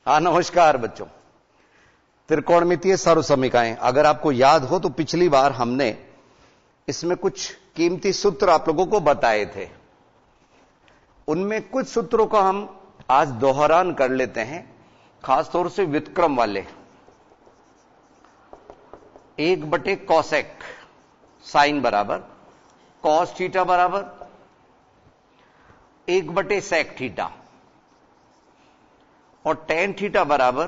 हाँ नमस्कार बच्चों। त्रिकोणमितीय सर्वसमीकाएं, अगर आपको याद हो तो पिछली बार हमने इसमें कुछ कीमती सूत्र आप लोगों को बताए थे। उनमें कुछ सूत्रों का हम आज दोहरान कर लेते हैं, खासतौर से व्युत्क्रम वाले। 1 कोसेक साइन बराबर कॉस थीटा बराबर 1 सेक थीटा और टेन थीटा बराबर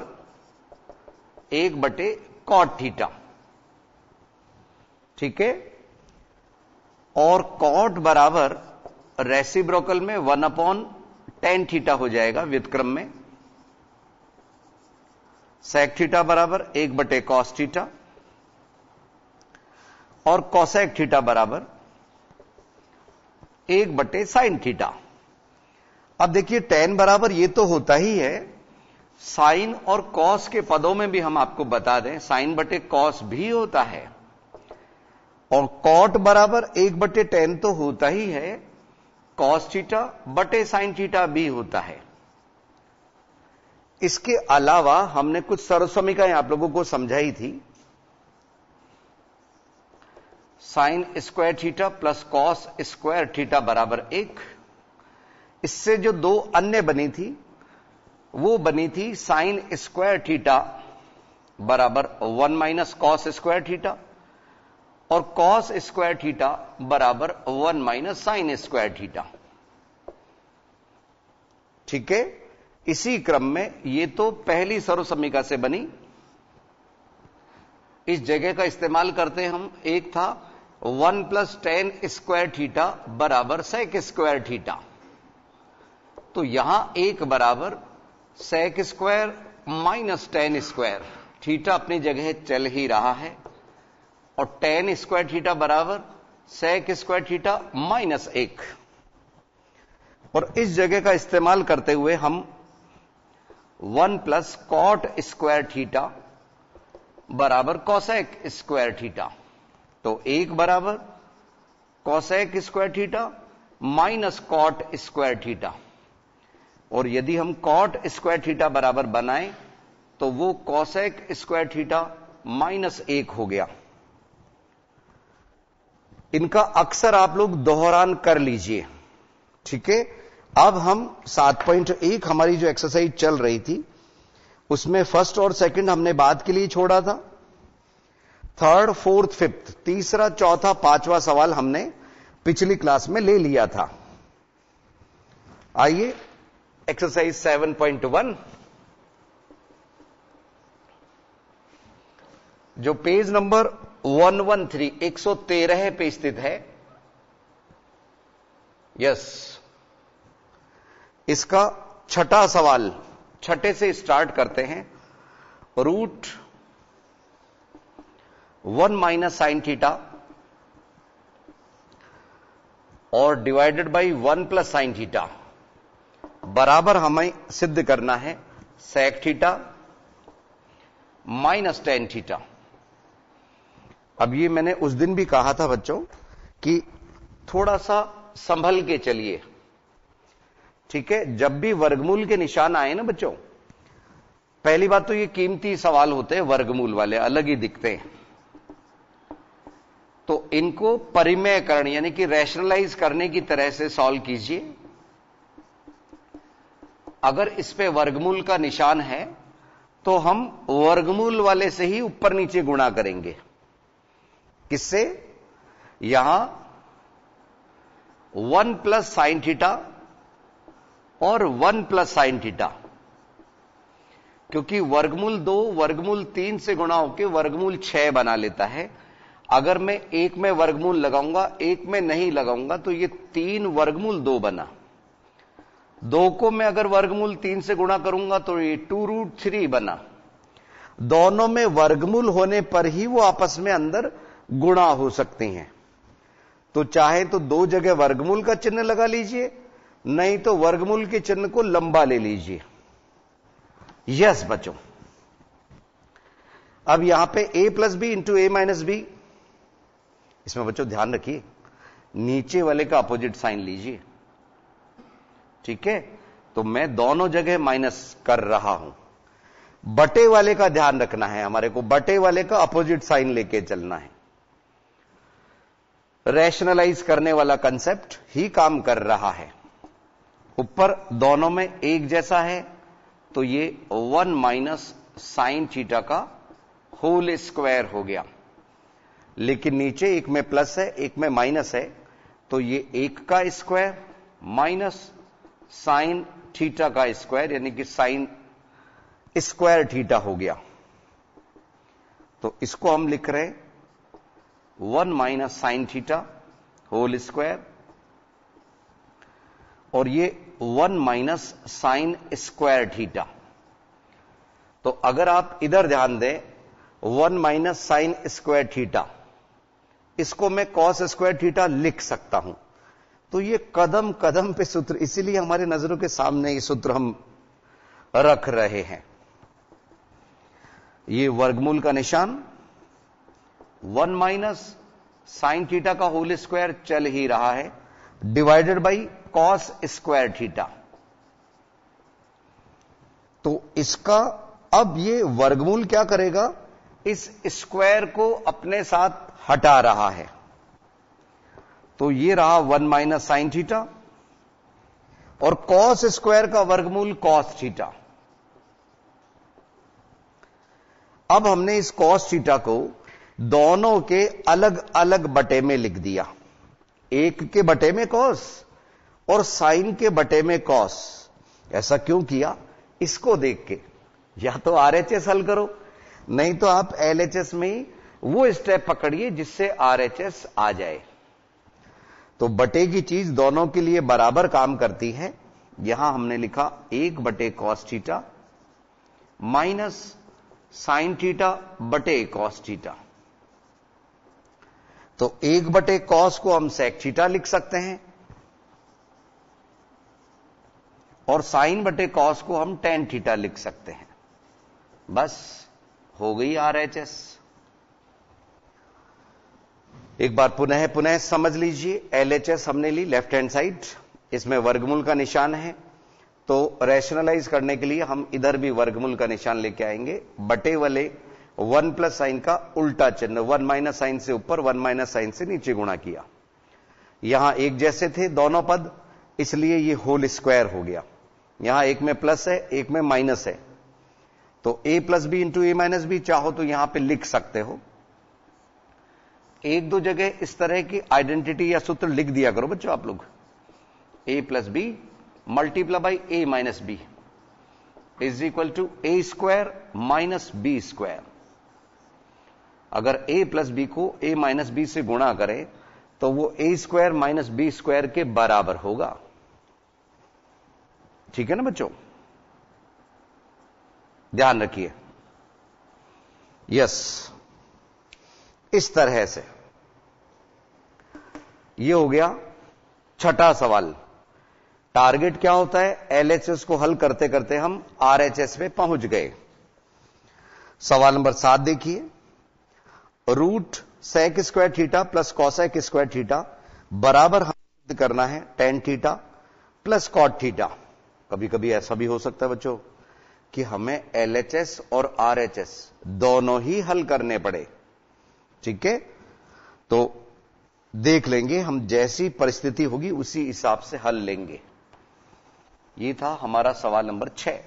1 कॉट थीटा। ठीक है। और कॉट बराबर रेसिप्रोकल में 1/tan थीटा हो जाएगा व्युत्क्रम में। सेक थीटा बराबर 1 कॉस थीटा और कोसेक थीटा बराबर 1 साइन थीटा। अब देखिए tan बराबर ये तो होता ही है, साइन और कॉस के पदों में भी हम आपको बता दें साइन बटे कॉस भी होता है और कॉट बराबर 1/tan तो होता ही है, कॉस थीटा बटे साइन थीटा भी होता है। इसके अलावा हमने कुछ सर्वसमीकाएं आप लोगों को समझाई थी। Sign square theta plus cos square theta बराबर 1। इससे जो दो अन्य बनी थी वो बनी थी साइन स्क्वायर थीटा बराबर 1 कॉस स्क्वायर थीटा और कॉस स्क्वायर थीटा बराबर 1 साइन स्क्वायर थीटा। ठीक है। इसी क्रम में ये तो पहली सर्वसमीका से बनी, इस जगह का इस्तेमाल करते हम। एक था 1 tan स्क्वायर थीटा बराबर सेक स्क्वायर थीटा, तो यहां एक बराबर sec square minus tan square, theta अपनी जगह चल ही रहा है, और tan स्क्वायर थीटा बराबर सेक स्क्वायर थीटा -1। और इस जगह का इस्तेमाल करते हुए हम 1 कॉट स्क्वायर थीटा बराबर कोसेक स्क्वायर थीटा, तो एक बराबर cosec square theta minus cot square theta. और यदि हम कॉट स्क्वायर थीटा बराबर बनाएं तो वो कोसेक स्क्वायर थीटा -1 हो गया। इनका अक्सर आप लोग दोहरान कर लीजिए। ठीक है। अब हम 7.1 हमारी जो एक्सरसाइज चल रही थी उसमें फर्स्ट और सेकंड हमने बाद के लिए छोड़ा था। थर्ड, फोर्थ, फिफ्थ, तीसरा, चौथा, पांचवा सवाल हमने पिछली क्लास में ले लिया था। आइए एक्सरसाइज 7.1 जो पेज नंबर 113 पे स्थित है। यस, इसका छठा सवाल, छठे से स्टार्ट करते हैं। √1 साइन थीटा और डिवाइडेड बाई 1 साइन थीटा बराबर हमें सिद्ध करना है सेक थीटा -tan थीटा। अब ये मैंने उस दिन भी कहा था बच्चों कि थोड़ा सा संभल के चलिए। ठीक है। जब भी वर्गमूल के निशान आए ना बच्चों, पहली बात तो ये कीमती सवाल होते हैं, वर्गमूल वाले अलग ही दिखते हैं, तो इनको परिमेयकरण यानी कि रैशनलाइज करने की तरह से सॉल्व कीजिए। अगर इस पे वर्गमूल का निशान है तो हम वर्गमूल वाले से ही ऊपर नीचे गुणा करेंगे। किससे? यहां 1 साइन थीटा और 1 साइन थीटा, क्योंकि वर्गमूल 2 वर्गमूल 3 से गुणा होकर वर्गमूल 6 बना लेता है। अगर मैं एक में वर्गमूल लगाऊंगा एक में नहीं लगाऊंगा तो ये 3 वर्गमूल 2 बना। 2 को मैं अगर वर्गमूल 3 से गुणा करूंगा तो ये 2√3 बना। दोनों में वर्गमूल होने पर ही वो आपस में अंदर गुणा हो सकते हैं। तो चाहे तो 2 जगह वर्गमूल का चिन्ह लगा लीजिए, नहीं तो वर्गमूल के चिन्ह को लंबा ले लीजिए। यस बच्चों, अब यहां पे a + b × a - b, इसमें बच्चों ध्यान रखिए नीचे वाले का अपोजिट साइन लीजिए। ठीक है। तो मैं दोनों जगह माइनस कर रहा हूं, बटे वाले का ध्यान रखना है, हमारे को बटे वाले का अपोजिट साइन लेके चलना है। रैशनलाइज करने वाला कंसेप्ट ही काम कर रहा है। ऊपर दोनों में एक जैसा है तो ये 1 माइनस साइन थीटा का होल स्क्वायर हो गया, लेकिन नीचे एक में प्लस है एक में माइनस है तो ये 1 का स्क्वायर माइनस साइन थीटा का स्क्वायर यानी कि साइन स्क्वायर थीटा हो गया। तो इसको हम लिख रहे 1 minus sine theta whole square और ये 1 माइनस साइन स्क्वायर थीटा। तो अगर आप इधर ध्यान दें 1 माइनस साइन स्क्वायर थीटा, इसको मैं कॉस स्क्वायर थीटा लिख सकता हूं। तो ये कदम कदम पे सूत्र, इसीलिए हमारे नजरों के सामने ये सूत्र हम रख रहे हैं। ये वर्गमूल का निशान 1 माइनस साइन थीटा का होल स्क्वायर चल ही रहा है divided by cos square theta. तो इसका अब ये वर्गमूल क्या करेगा, इस स्क्वायर को अपने साथ हटा रहा है। तो ये रहा 1 माइनस साइन थीटा और कॉस स्क्वायर का वर्गमूल कॉस थीटा। अब हमने इस कॉस थीटा को दोनों के अलग अलग बटे में लिख दिया, एक के बटे में कॉस और साइन के बटे में कॉस। ऐसा क्यों किया, इसको देख के या तो आरएचएस हल करो, नहीं तो आप एलएचएस में वो स्टेप पकड़िए जिससे आरएचएस आ जाए। तो बटे की चीज दोनों के लिए बराबर काम करती है। यहां हमने लिखा 1 बटे cos theta minus sine theta बटे कॉस थीटा। तो 1 बटे कॉस को हम सेक थीटा लिख सकते हैं और साइन बटे कॉस को हम टेन थीटा लिख सकते हैं। बस हो गई आरएचएस। एक बार पुनः समझ लीजिए, एलएचएस हमने ली लेफ्ट हैंड साइड, इसमें वर्गमूल का निशान है। तो रैशनलाइज करने के लिए हम इधर भी वर्गमूल का निशान लेके आएंगे। बटे वाले 1 प्लस साइन का उल्टा चिन्ह, 1 माइनस साइन से ऊपर 1 माइनस साइन से नीचे गुणा किया। यहां एक जैसे थे दोनों पद, इसलिए ये होल स्क्वायर हो गया। यहां एक में प्लस है एक में माइनस है, तो a plus B into A minus B चाहो तो यहां पे लिख सकते हो। एक दो जगह इस तरह की आइडेंटिटी या सूत्र लिख दिया करो बच्चों आप लोग। a plus B multiply by a minus B is equal to a square minus B square. अगर a प्लस बी को a माइनस बी से गुणा करें तो वो a square minus B square के बराबर होगा। ठीक है ना बच्चों, ध्यान रखिए। यस, इस तरह से ये हो गया छठा सवाल। टारगेट क्या होता है, एलएचएस को हल करते करते हम आरएचएस पे पहुंच गए। सवाल नंबर 7 देखिए, root sec square theta plus cosec square theta बराबर हमें सिद्ध करना है tan theta plus cot theta. कभी कभी ऐसा भी हो सकता है बच्चों कि हमें एलएचएस और आरएचएस दोनों ही हल करने पड़े। ठीक है, तो देख लेंगे हम, जैसी परिस्थिति होगी उसी हिसाब से हल लेंगे। ये था हमारा सवाल नंबर 6।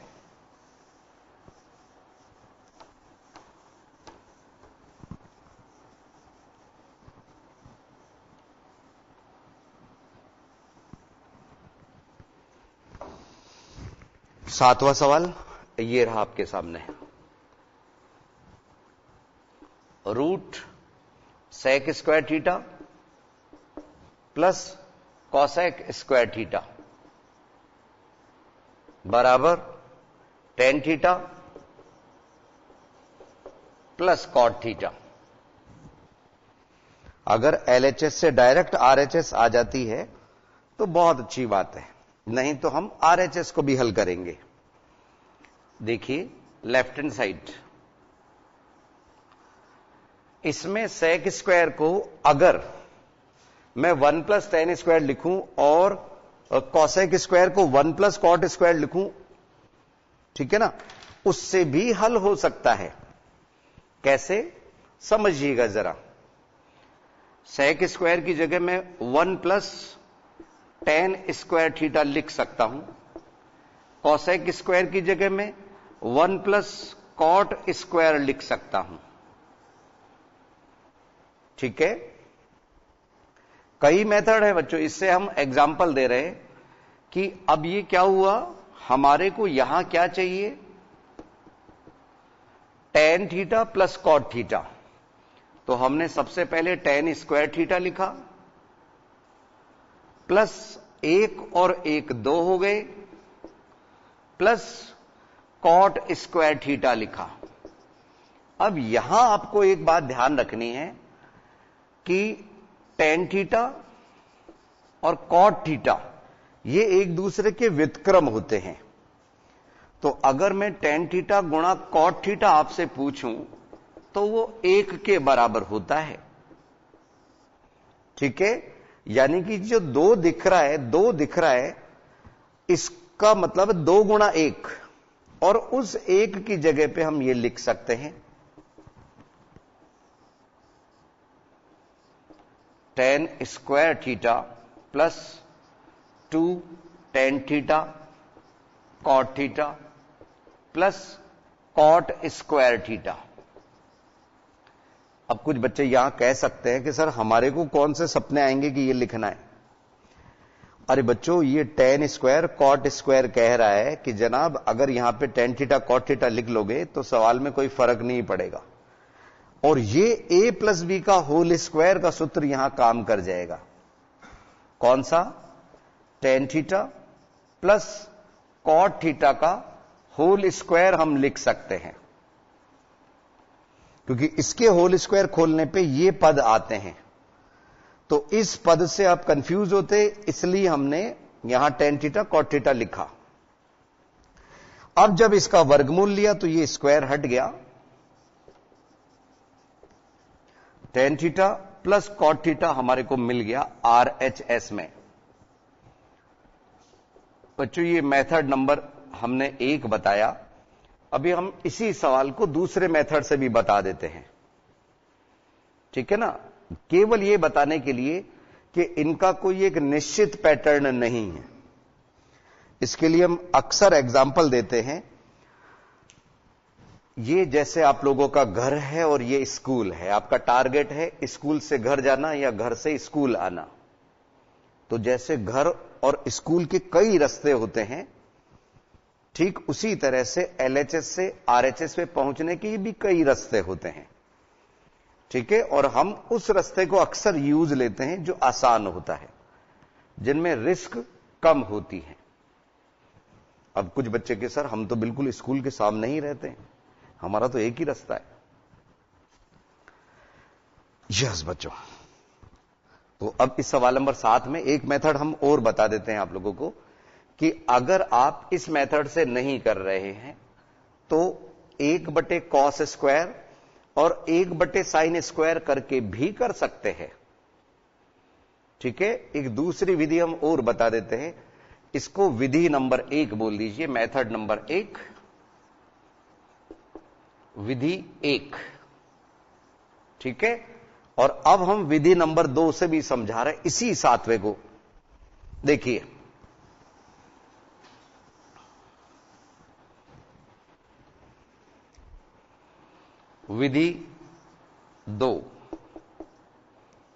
सातवां सवाल ये रहा आपके सामने। Root sec square theta plus cosec square theta बराबर tan theta plus cot theta. अगर एलएचएस से डायरेक्ट आरएचएस आ जाती है तो बहुत अच्छी बात है, नहीं तो हम आरएचएस को भी हल करेंगे। देखिए लेफ्ट हैंड साइड, इसमें सेक स्क्वायर को अगर मैं 1 प्लस टेन स्क्वायर लिखूं और कॉसेक स्क्वायर को 1 प्लस कॉट स्क्वायर लिखूं, ठीक है ना, उससे भी हल हो सकता है। कैसे, समझिएगा जरा। सेक स्क्वायर की जगह में 1 प्लस टेन स्क्वायर थीटा लिख सकता हूं। कॉसेक स्क्वायर की जगह में 1 प्लस कॉट स्क्वायर लिख सकता हूं। ठीक है, कई मेथड है बच्चों, इससे हम एग्जाम्पल दे रहे हैं कि अब ये क्या हुआ, हमारे को यहां क्या चाहिए, tan theta plus cot theta. तो हमने सबसे पहले टेन स्क्वायर थीटा लिखा, प्लस 1 और 1 2 हो गए, प्लस कॉट स्क्वायर थीटा लिखा। अब यहां आपको एक बात ध्यान रखनी है कि टेन थीटा और कॉट थीटा ये एक दूसरे के व्युत्क्रम होते हैं। तो अगर मैं टेन थीटा गुणा कॉट थीटा आपसे पूछूं तो वो 1 के बराबर होता है। ठीक है, यानी कि जो 2 दिख रहा है, इसका मतलब 2 गुणा 1, और उस 1 की जगह पे हम ये लिख सकते हैं tan square theta plus 2 tan theta cot theta plus cot square theta. अब कुछ बच्चे यहां कह सकते हैं कि सर हमारे को कौन से सपने आएंगे कि ये लिखना है। अरे बच्चों, ये टेन स्क्वायर कॉट स्क्वायर कह रहा है कि जनाब अगर यहां पे टेन थीटा कॉट थीटा लिख लोगे तो सवाल में कोई फर्क नहीं पड़ेगा, और ये a प्लस बी का होल स्क्वायर का सूत्र यहां काम कर जाएगा। कौन सा, tan theta plus cot theta का होल स्क्वायर हम लिख सकते हैं, क्योंकि इसके होल स्क्वायर खोलने पे ये पद आते हैं। तो इस पद से आप कंफ्यूज होते, इसलिए हमने यहां टेन थीटा कॉट थीटा लिखा। अब जब इसका वर्गमूल लिया तो ये स्क्वायर हट गया, tan theta plus cot theta हमारे को मिल गया RHS में। बच्चों ये मेथड नंबर हमने 1 बताया। अभी हम इसी सवाल को दूसरे मेथड से भी बता देते हैं। ठीक है ना, केवल ये बताने के लिए कि इनका कोई एक निश्चित पैटर्न नहीं है, इसके लिए हम अक्सर एग्जाम्पल देते हैं। ये जैसे आप लोगों का घर है और ये स्कूल है, आपका टारगेट है स्कूल से घर जाना या घर से स्कूल आना। तो जैसे घर और स्कूल के कई रास्ते होते हैं, ठीक उसी तरह से LHS से RHS पे पहुंचने के भी कई रास्ते होते हैं। ठीक है, और हम उस रास्ते को अक्सर यूज लेते हैं जो आसान होता है, जिनमें रिस्क कम होती है। अब कुछ बच्चे के सर हम तो बिल्कुल स्कूल के सामने ही रहते हैं, हमारा तो एक ही रास्ता है। यस बच्चों, तो अब इस सवाल नंबर 7 में एक मेथड हम और बता देते हैं आप लोगों को कि अगर आप इस मेथड से नहीं कर रहे हैं तो 1/cos स्क्वायर और 1/sin स्क्वायर करके भी कर सकते हैं। ठीक है, एक दूसरी विधि हम और बता देते हैं, इसको विधि नंबर 1 बोल दीजिए, मेथड नंबर 1, विधि 1। ठीक है, और अब हम विधि नंबर 2 से भी समझा रहे इसी 7वें को। देखिए, विधि 2,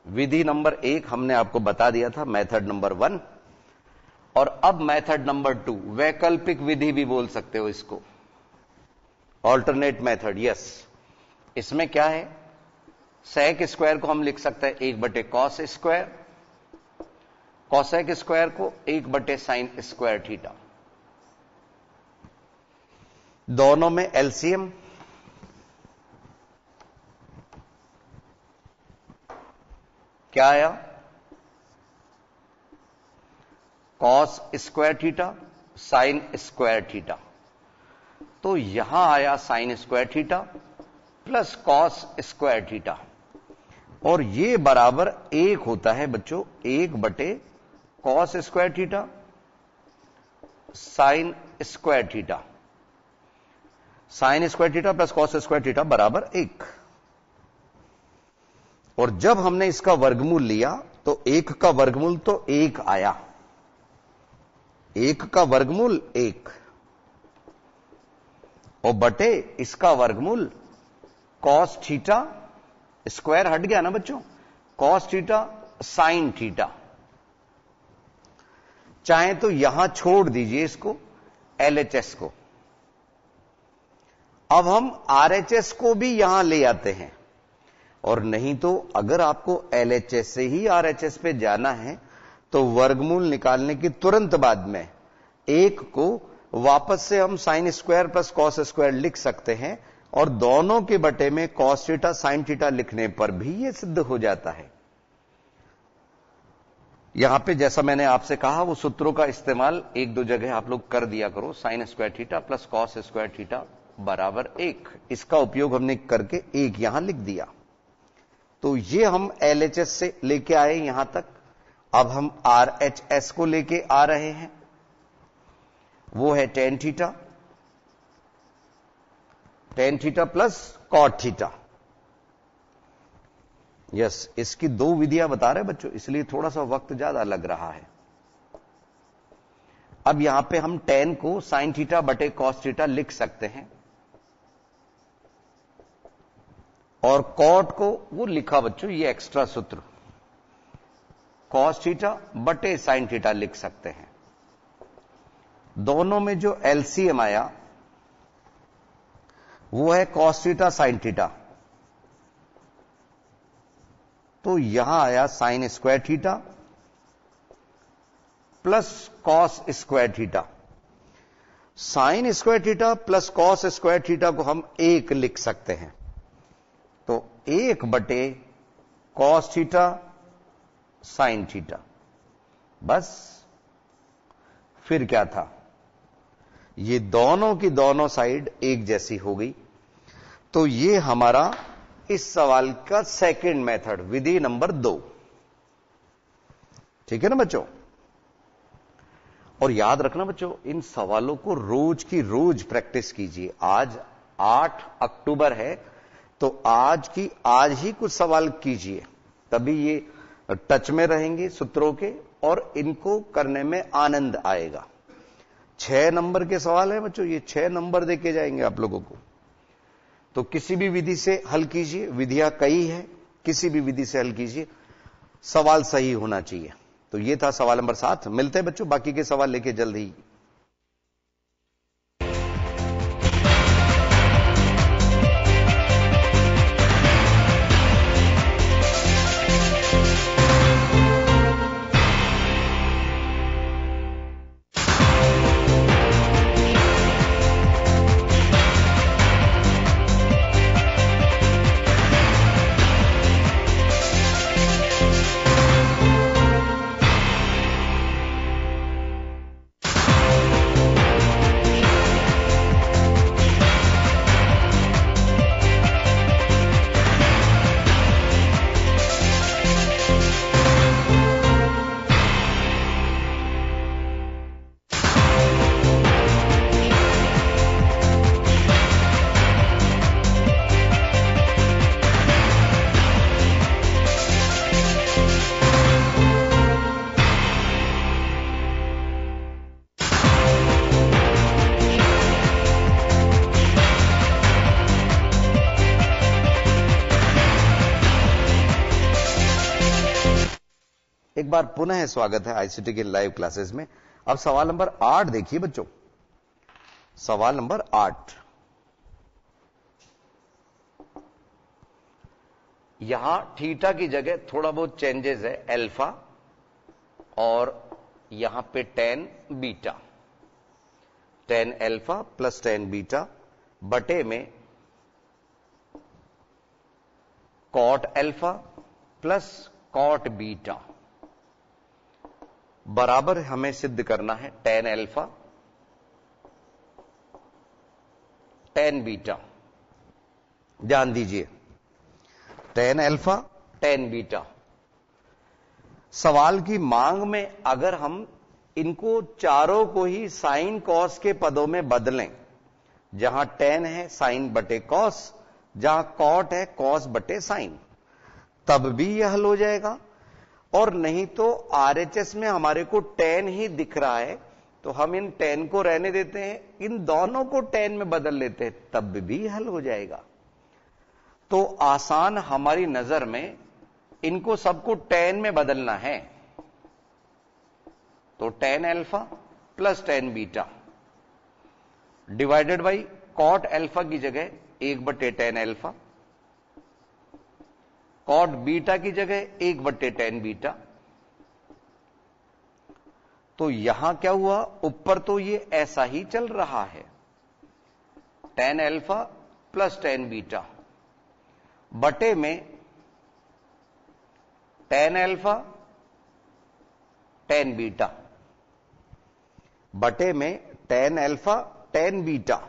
विधि नंबर 1 हमने आपको बता दिया था, मेथड नंबर 1। और अब मेथड नंबर 2, वैकल्पिक विधि भी बोल सकते हो इसको, ऑल्टरनेट मेथड। यस, इसमें क्या है, सेक स्क्वायर को हम लिख सकते हैं 1/cos स्क्वायर, कॉसेक स्क्वायर को 1/sin स्क्वायर थीटा। दोनों में एलसीएम, क्या आया, cos square theta sine square theta. तो यहां आया sign square theta plus cos square theta, और ये बराबर 1 होता है बच्चों 1/cos square theta sine square theta. Sign square theta plus cos square theta बराबर 1। और जब हमने इसका वर्गमूल लिया तो 1 का वर्गमूल तो 1 आया, 1 का वर्गमूल 1 और बटे इसका वर्गमूल कॉस थीटा, स्क्वायर हट गया ना बच्चों, कॉस थीटा साइन थीटा। चाहे तो यहां छोड़ दीजिए इसको LHS को। अब हम RHS को भी यहां ले आते हैं, और नहीं तो अगर आपको LHS से ही RHS पे जाना है तो वर्गमूल निकालने के तुरंत बाद में 1 को वापस से हम sine square plus cos square लिख सकते हैं, और दोनों के बटे में कॉस थीटा साइन थीटा लिखने पर भी यह सिद्ध हो जाता है। यहां पे जैसा मैंने आपसे कहा वो सूत्रों का इस्तेमाल 1-2 जगह आप लोग कर दिया करो। Sign square theta plus cos square theta बराबर 1, इसका उपयोग हमने करके 1 यहां लिख दिया। तो ये हम LHS से लेके आए यहां तक। अब हम RHS को लेके आ रहे हैं, वो है tan theta plus cot theta. Yes, इसकी 2 विधियां बता रहे बच्चों, इसलिए थोड़ा सा वक्त ज्यादा लग रहा है। अब यहां पे हम टेन को साइन थीटा बटे कॉस थीटा लिख सकते हैं, और कॉट को वो लिखा बच्चों, ये एक्स्ट्रा सूत्र कॉस थीटा बटे साइन थीटा लिख सकते हैं। दोनों में जो LCM आया वो है कॉस थीटा साइन थीटा, तो यहां आया sign square theta plus cos square theta. Sign square theta plus cos square theta को हम 1 लिख सकते हैं, तो 1 बटे कॉस थीटा साइन थीटा। बस फिर क्या था, ये दोनों की दोनों साइड एक जैसी हो गई। तो ये हमारा इस सवाल का सेकंड मेथड, विधि नंबर 2। ठीक है ना बच्चों। और याद रखना बच्चों, इन सवालों को रोज की रोज प्रैक्टिस कीजिए। आज 8 अक्टूबर है, तो आज की आज ही कुछ सवाल कीजिए, तभी ये टच में रहेंगे सूत्रों के और इनको करने में आनंद आएगा। 6 नंबर के सवाल है बच्चों, ये 6 नंबर देके जाएंगे आप लोगों को। तो किसी भी विधि से हल कीजिए, विधियां कई है, किसी भी विधि से हल कीजिए, सवाल सही होना चाहिए। तो ये था सवाल नंबर 7। मिलते हैं बच्चों बाकी के सवाल लेके जल्द ही। एक बार पुनः स्वागत है आईसीटी के लाइव क्लासेस में। अब सवाल नंबर 8 देखिए बच्चों। सवाल नंबर 8, यहां थीटा की जगह थोड़ा बहुत चेंजेस है, अल्फा और यहां पे tan beta, tan alpha plus tan beta बटे में cot alpha plus cot beta बराबर हमें सिद्ध करना है टेन अल्फा टेन बीटा। ध्यान दीजिए, टेन अल्फा टेन बीटा। सवाल की मांग में अगर हम इनको चारों को ही साइन कॉस के पदों में बदलें जहां टेन है साइन बटे कॉस, जहां कॉट है कॉस बटे साइन, तब भी यह हल हो जाएगा। और नहीं तो आरएचएस में हमारे को टेन ही दिख रहा है, तो हम इन टेन को रहने देते हैं, इन दोनों को टेन में बदल लेते हैं, तब भी हल हो जाएगा। तो आसान हमारी नजर में इनको सबको टेन में बदलना है। तो tan alpha plus tan beta divided by cot alpha की जगह 1/10 अल्फा, कॉट बीटा की जगह 1/10 बीटा। तो यहां क्या हुआ, ऊपर तो ये ऐसा ही चल रहा है, ten alpha plus tan beta बटे में टेन अल्फा टेन बीटा बटे में टेन अल्फा टेन बीटा।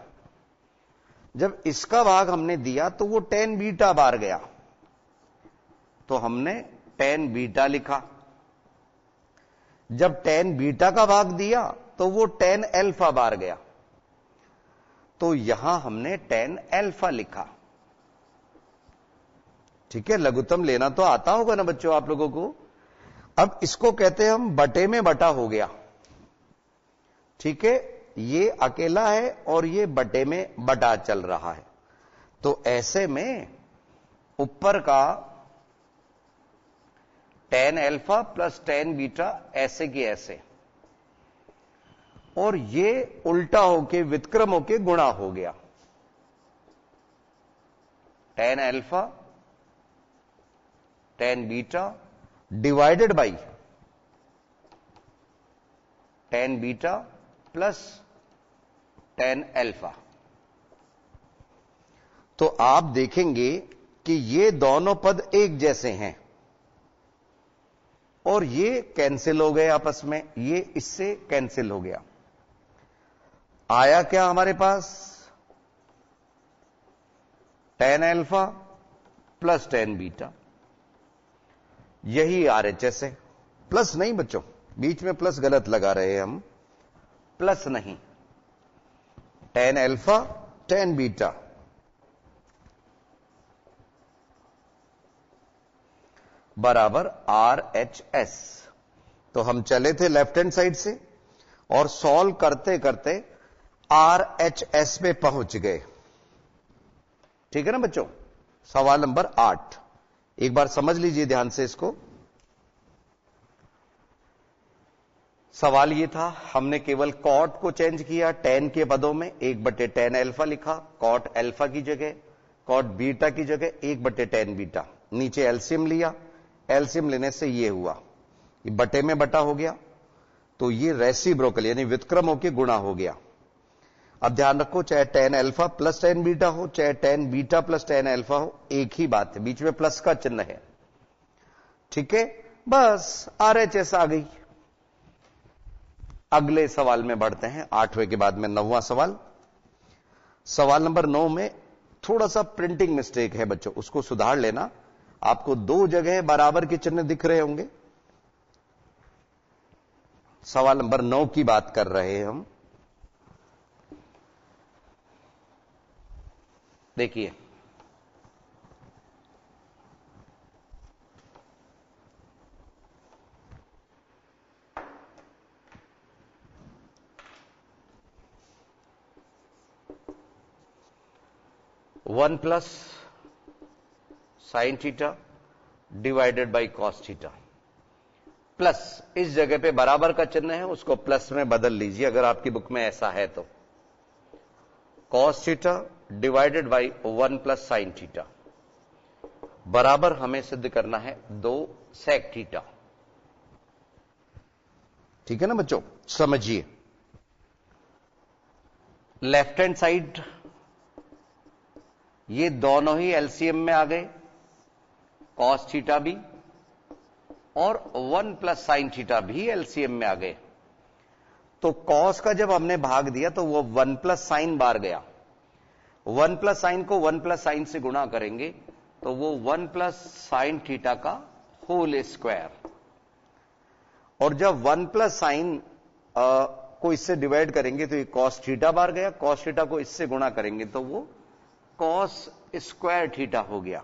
जब इसका भाग हमने दिया तो वो टेन बीटा बार गया, तो हमने टेन बीटा लिखा। जब टेन बीटा का भाग दिया तो वो टेन अल्फा बार गया, तो यहां हमने टेन अल्फा लिखा। ठीक है, लघुत्तम लेना तो आता होगा ना बच्चों आप लोगों को। अब इसको कहते हैं हम बटे में बटा हो गया। ठीक है, ये अकेला है और ये बटे में बटा चल रहा है, तो ऐसे में ऊपर का ten alpha plus tan beta ऐसे की ऐसे, और ये उल्टा होके व्युत्क्रम होके गुणा हो गया। Tan alpha ten beta divided by tan beta plus tan alpha. तो आप देखेंगे कि ये दोनों पद एक जैसे हैं और ये कैंसिल हो गए आपस में, ये इससे कैंसिल हो गया। आया क्या हमारे पास, tan alpha plus tan beta, यही आरएचएस है। प्लस नहीं बच्चों, बीच में प्लस गलत लगा रहे हैं हम, प्लस नहीं, टेन अल्फा टेन बीटा बराबर आरएचएस। तो हम चले थे लेफ्ट हैंड साइड से और सॉल्व करते करते आरएचएस पे पहुंच गए। ठीक है ना बच्चों, सवाल नंबर 8 एक बार समझ लीजिए ध्यान से इसको। सवाल ये था, हमने केवल कॉट को चेंज किया टेन के पदों में, 1/10 अल्फा लिखा, कॉट अल्फा की जगह, कॉट बीटा की जगह 1/10 बीटा। नीचे एलसीएम लिया, एलसीएम लेने से ये हुआ, ये बटे में बटा हो गया, तो ये रेसिप्रोकल यानी व्युत्क्रम होकर गुणा हो गया। अब ध्यान रखो, चाहे ten alpha plus tan beta हो, चाहे tan beta plus tan alpha हो, एक ही बात है, बीच में प्लस का चिन्ह है। ठीक है, बस आरएचएस आ गई। अगले सवाल में बढ़ते हैं, 8वें के बाद में 9वां सवाल। सवाल नंबर 9 में थोड़ा सा प्रिंटिंग मिस्टेक है बच्चों, उसको सुधार लेना। आपको दो जगह बराबर के चिन्ह दिख रहे होंगे। सवाल नंबर 9 की बात कर रहे हैं हम। देखिए, one plus sine theta divided by cos theta, plus इस जगह पे बराबर का चिन्ह है, उसको प्लस में बदल लीजिए अगर आपकी बुक में ऐसा है तो। Cos theta divided by 1 plus sine theta बराबर हमें सिद्ध करना है 2 सेक थीटा। ठीक है ना बच्चों, समझिए। लेफ्ट हैंड साइड ये दोनों ही एलसीएम में आ गए, कॉस थीटा भी और 1 प्लस साइन थीटा भी एलसीएम में आ गए। तो कॉस का जब हमने भाग दिया तो वो 1 प्लस साइन बार गया। 1 प्लस साइन को 1 प्लस साइन से गुणा करेंगे तो वो 1 प्लस साइन थीटा का होल स्क्वायर। और जब 1 प्लस साइन को इससे डिवाइड करेंगे तो ये कॉस थीटा बार गया, कॉस थीटा को इससे गुणा करेंगे तो वो कॉस स्क्वायर थीटा हो गया।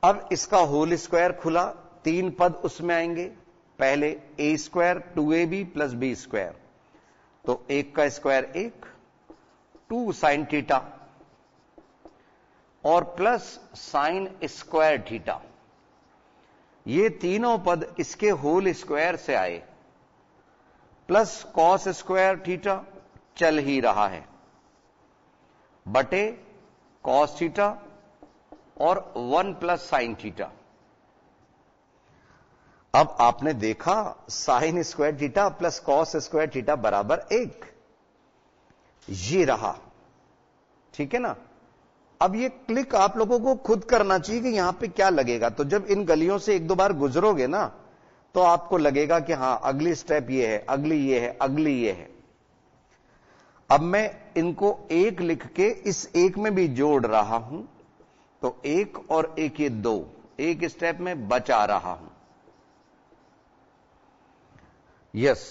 अब इसका होल स्क्वायर खुला, 3 पद उसमें आएंगे, पहले a square 2ab plus b square, तो 1 का स्क्वायर 1, 2 साइन थीटा और प्लस साइन स्क्वायर थीटा। ये तीनों पद इसके होल स्क्वायर से आए, प्लस कॉस स्क्वायर थीटा चल ही रहा है, बटे कॉस थीटा और 1 प्लस साइन थीटा। अब आपने देखा sign square theta plus cos square theta बराबर 1, ये रहा, ठीक है ना। अब ये क्लिक आप लोगों को खुद करना चाहिए कि यहां पे क्या लगेगा। तो जब इन गलियों से 1-2 बार गुजरोगे ना तो आपको लगेगा कि हां अगली स्टेप ये है, अगली ये है, अगली ये है। अब मैं इनको 1 लिख के इस 1 में भी जोड़ रहा हूं, तो 1 और 1 ये 2, एक स्टेप में बचा रहा हूं। यस,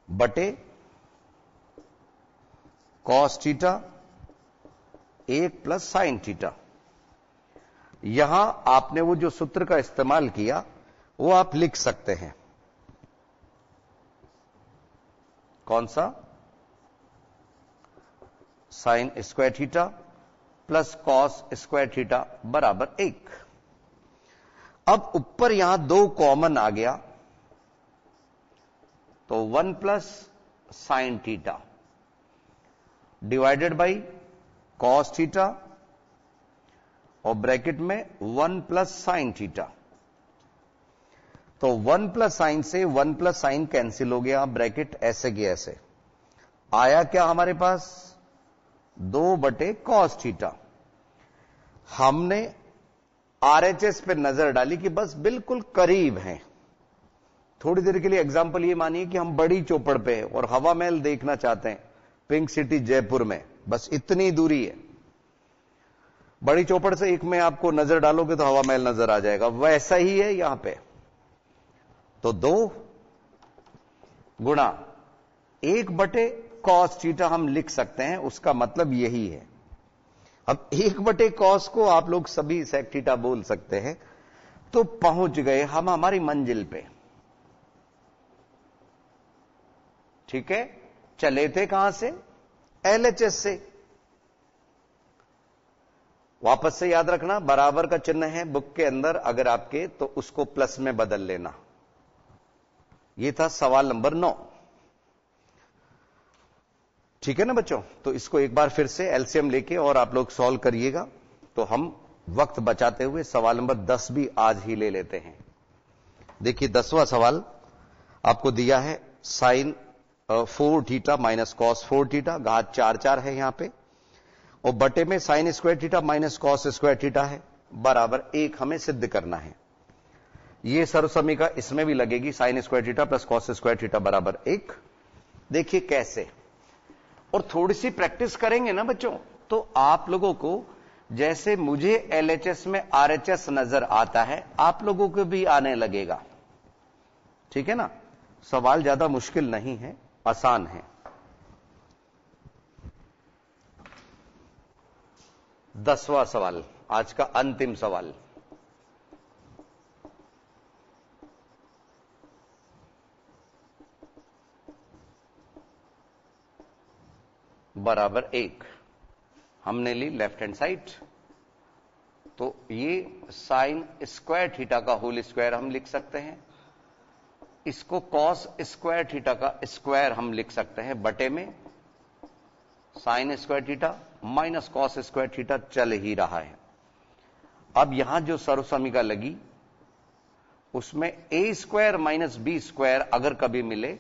बटे cos theta 1 plus sine theta. यहां आपने वो जो सूत्र का इस्तेमाल किया वो आप लिख सकते हैं, कौन सा, sign square theta plus cos square theta बराबर 1। अब ऊपर यहां 2 कॉमन आ गया तो 1 plus sine theta divided by cos theta और ब्रैकेट में 1 प्लस साइन थीटा। तो 1 प्लस साइन से 1 प्लस साइन कैंसिल हो गया, ब्रैकेट ऐसे की ऐसे आया, क्या हमारे पास 2 बटे कॉस थीटा। हमने आरएचएस पे नजर डाली कि बस बिल्कुल करीब हैं। थोड़ी देर के लिए एग्जांपल ये मानिए कि हम बड़ी चौपड़ पे हैं और हवा महल देखना चाहते हैं, पिंक सिटी जयपुर में, बस इतनी दूरी है। बड़ी चौपड़ से 1 में आपको नजर डालोगे तो हवा महल नजर आ जाएगा, वैसा ही है यहां पे। तो 2 गुणा 1 बटे कॉस थीटा हम लिख सकते हैं, उसका मतलब यही है। अब 1 बटे कॉस को आप लोग सभी सेक थीटा बोल सकते हैं। तो पहुंच गए हम हमारी मंजिल पे, ठीक है। चले थे कहां से, एलएचएस से। वापस से याद रखना, बराबर का चिन्ह है बुक के अंदर अगर आपके, तो उसको प्लस में बदल लेना। यह था सवाल नंबर 9, ठीक है ना बच्चों। तो इसको एक बार फिर से एलसीएम लेके और आप लोग सॉल्व करिएगा, तो हम वक्त बचाते हुए सवाल नंबर 10 भी आज ही ले लेते हैं। देखिए 10वां सवाल आपको दिया है, sine 4 theta minus cos 4 theta, घात 4 है यहां पे, और बटे में sine square theta minus cos square theta है बराबर 1 हमें सिद्ध करना है। ये सर्वसमीका इसमें भी लगेगी, sign square theta plus cos square theta बराबर 1। देखिए कैसे, और थोड़ी सी प्रैक्टिस करेंगे ना बच्चों तो आप लोगों को, जैसे मुझे एलएचएस में आरएचएस नजर आता है, आप लोगों को भी आने लगेगा, ठीक है ना। सवाल ज्यादा मुश्किल नहीं है, आसान है। 10वां सवाल, आज का अंतिम सवाल। बराबर 1 हमने ली लेफ्ट हैंड साइड, तो ये साइन स्क्वायर थीटा का होल स्क्वायर हम लिख सकते हैं, इसको कॉस स्क्वायर थीटा का स्क्वायर हम लिख सकते हैं, बटे में sine square theta minus cos square theta चल ही रहा है। अब यहां जो सर्वसमीका लगी उसमें ए स्क्वायर माइनस बी स्क्वायर अगर कभी मिले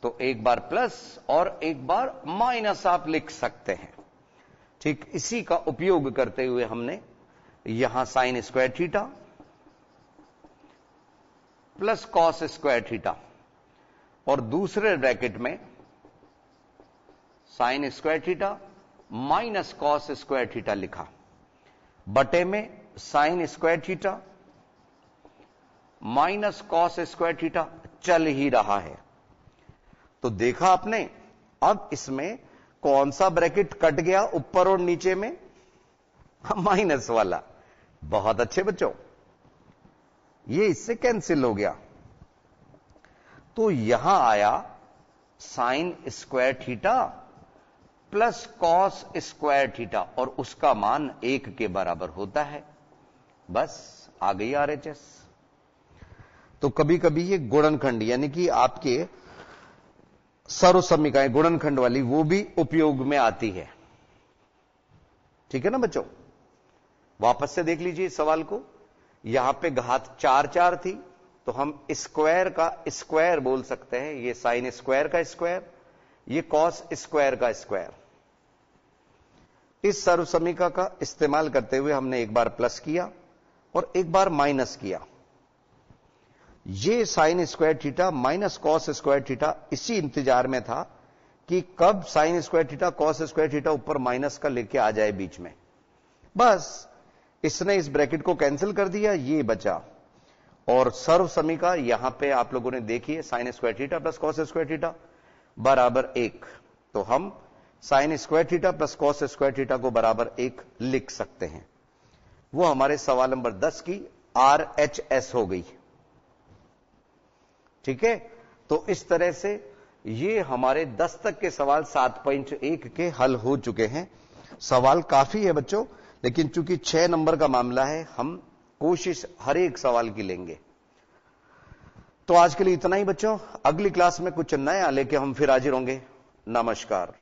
तो एक बार प्लस और एक बार माइनस आप लिख सकते हैं, ठीक। इसी का उपयोग करते हुए हमने यहां sign square theta plus cos square theta और दूसरे ब्रैकेट में sine square theta minus cos square theta लिखा, बटे में sine square theta minus cos square theta चल ही रहा है। तो देखा आपने, अब इसमें कौन सा ब्रैकेट कट गया ऊपर और नीचे में? माइनस वाला। बहुत अच्छे बच्चों, ये इससे कैंसिल हो गया। तो यहां आया sign square theta plus cos square theta, और उसका मान 1 के बराबर होता है। बस आ गई आरएचएस। तो कभी कभी ये गुणनखंड यानी कि आपके सर्वसमीकाएं गुणनखंड वाली वो भी उपयोग में आती है। ठीक है ना बच्चों? वापस से देख लीजिए इस सवाल को। यहां पे घात 4 थी, तो हम स्क्वायर का स्क्वायर बोल सकते हैं। ये साइन स्क्वायर का स्क्वायर, ये कॉस स्क्वायर का स्क्वायर। इस सर्वसमीका का इस्तेमाल करते हुए हमने एक बार प्लस किया और एक बार माइनस किया। ये sign square theta minus cos square theta इसी इंतजार में था कि कब sign square theta cos square theta ऊपर माइनस का लेके आ जाए बीच में। बस इसने इस ब्रैकेट को कैंसिल कर दिया, ये बचा। और सर्व समीका यहां पे आप लोगों ने देखी है, sign square theta plus cos square theta बराबर 1। तो हम sign square theta plus cos square theta को बराबर 1 लिख सकते हैं। वो हमारे सवाल नंबर 10 की RHS हो गई। ठीक है, तो इस तरह से ये हमारे 10 तक के सवाल 7.1 के हल हो चुके हैं। सवाल काफी है बच्चों, लेकिन चूंकि 6 नंबर का मामला है, हम कोशिश हर एक सवाल की लेंगे। तो आज के लिए इतना ही बच्चों। अगली क्लास में कुछ नया लेके हम फिर हाजिर होंगे। नमस्कार।